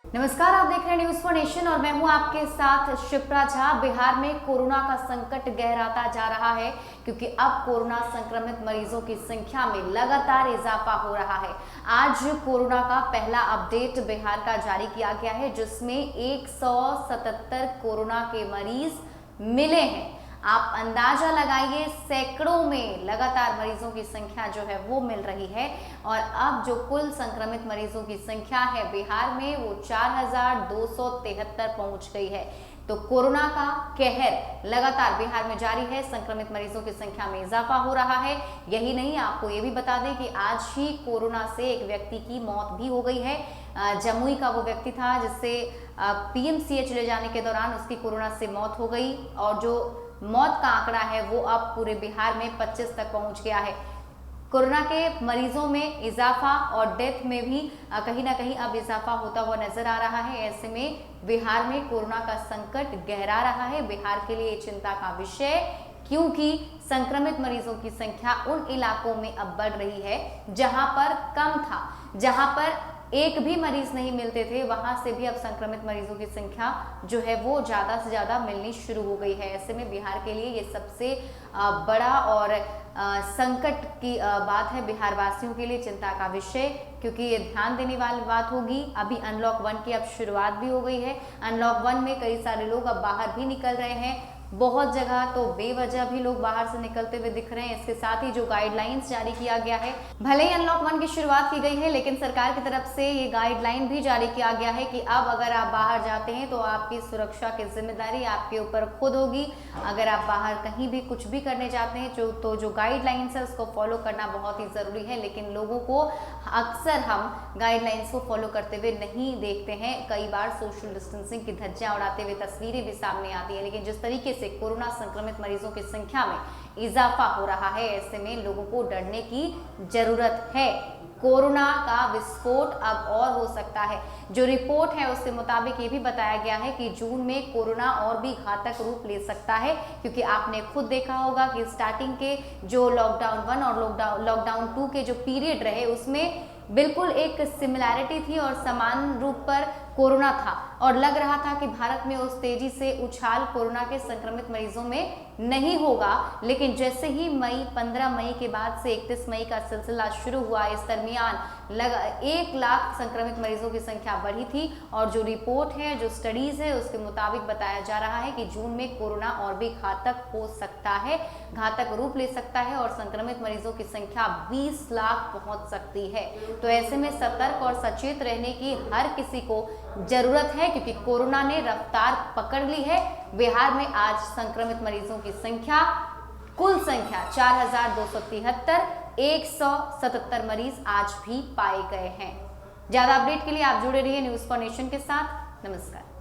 नमस्कार, आप देख रहे हैं न्यूज फॉर नेशन और मैं हूं आपके साथ शिप्रा झा। बिहार में कोरोना का संकट गहराता जा रहा है क्योंकि अब कोरोना संक्रमित मरीजों की संख्या में लगातार इजाफा हो रहा है। आज कोरोना का पहला अपडेट बिहार का जारी किया गया है जिसमें 177 कोरोना के मरीज मिले हैं। आप अंदाजा लगाइए, सैकड़ों में लगातार मरीजों की संख्या जो है वो मिल रही है और अब जो कुल संक्रमित मरीजों की संख्या है बिहार में वो 4273 पहुंच गई है। तो कोरोना का कहर लगातार बिहार में जारी है, संक्रमित मरीजों की संख्या में इजाफा हो रहा है। यही नहीं, आपको ये भी बता दें कि आज ही कोरोना से एक व्यक्ति की मौत भी हो गई है। जमुई का वो व्यक्ति था जिससे पीएमसीएच ले जाने के दौरान उसकी कोरोना से मौत हो गई और जो मौत का आंकड़ा है वो अब पूरे बिहार में 25 तक पहुंच गया है। कोरोना के मरीजों में इजाफा और डेथ में भी कहीं ना कहीं अब इजाफा होता हुआ नजर आ रहा है। ऐसे में बिहार में कोरोना का संकट गहरा रहा है। बिहार के लिए चिंता का विषय, क्योंकि संक्रमित मरीजों की संख्या उन इलाकों में अब बढ़ रही है जहां पर कम था, जहां पर एक भी मरीज नहीं मिलते थे, वहां से भी अब संक्रमित मरीजों की संख्या जो है वो ज्यादा से ज्यादा मिलनी शुरू हो गई है। ऐसे में बिहार के लिए ये सबसे बड़ा और संकट की बात है, बिहार वासियों के लिए चिंता का विषय, क्योंकि ये ध्यान देने वाली बात होगी। अभी अनलॉक 1 की अब शुरुआत भी हो गई है। अनलॉक 1 में कई सारे लोग अब बाहर भी निकल रहे हैं। बहुत जगह तो बेवजह भी लोग बाहर से निकलते हुए दिख रहे हैं। इसके साथ ही जो गाइडलाइंस जारी किया गया है, भले ही अनलॉक 1 की शुरुआत की गई है लेकिन सरकार की तरफ से ये गाइडलाइन भी जारी किया गया है कि अब अगर आप बाहर जाते हैं तो आपकी सुरक्षा की जिम्मेदारी आपके ऊपर खुद होगी। अगर आप बाहर कहीं भी कुछ भी करने जाते हैं तो जो गाइडलाइंस है उसको फॉलो करना बहुत ही जरूरी है। लेकिन लोगों को अक्सर हम गाइडलाइंस को फॉलो करते हुए नहीं देखते हैं। कई बार सोशल डिस्टेंसिंग की धज्जियां उड़ाते हुए तस्वीरें भी सामने आती है। लेकिन जिस तरीके से कोरोना संक्रमित मरीजों की संख्या में इजाफा हो रहा है, ऐसे में लोगों को डरने की जरूरत है। कोरोना का विस्फोट अब और हो सकता है। जो रिपोर्ट है उसके मुताबिक ये भी बताया गया है कि जून में कोरोना और भी घातक रूप ले सकता है, क्योंकि आपने खुद देखा होगा कि स्टार्टिंग के जो लॉकडाउन 1 और लॉकडाउन 2 के जो पीरियड रहे उसमें बिल्कुल एक सिमिलैरिटी थी और समान रूप पर कोरोना था और लग रहा था कि भारत में उस तेजी से उछाल कोरोना के संक्रमित मरीजों में नहीं होगा। लेकिन जैसे ही 15 मई के बाद से 31 मई का सिलसिला शुरू हुआ, इस दरमियान 1 लाख संक्रमित मरीजों की संख्या बढ़ी थी और जो रिपोर्ट है, जो स्टडीज है उसके मुताबिक बताया जा रहा है कि जून में कोरोना और भी घातक हो सकता है, घातक रूप ले सकता है और संक्रमित मरीजों की संख्या 20 लाख पहुंच सकती है। तो ऐसे में सतर्क और सचेत रहने की हर किसी को जरूरत है, क्योंकि कोरोना ने रफ्तार पकड़ ली है। बिहार में आज संक्रमित मरीजों की संख्या, कुल संख्या 4273, 177 मरीज आज भी पाए गए हैं। ज्यादा अपडेट के लिए आप जुड़े रहिए न्यूज फॉर नेशन के साथ। नमस्कार।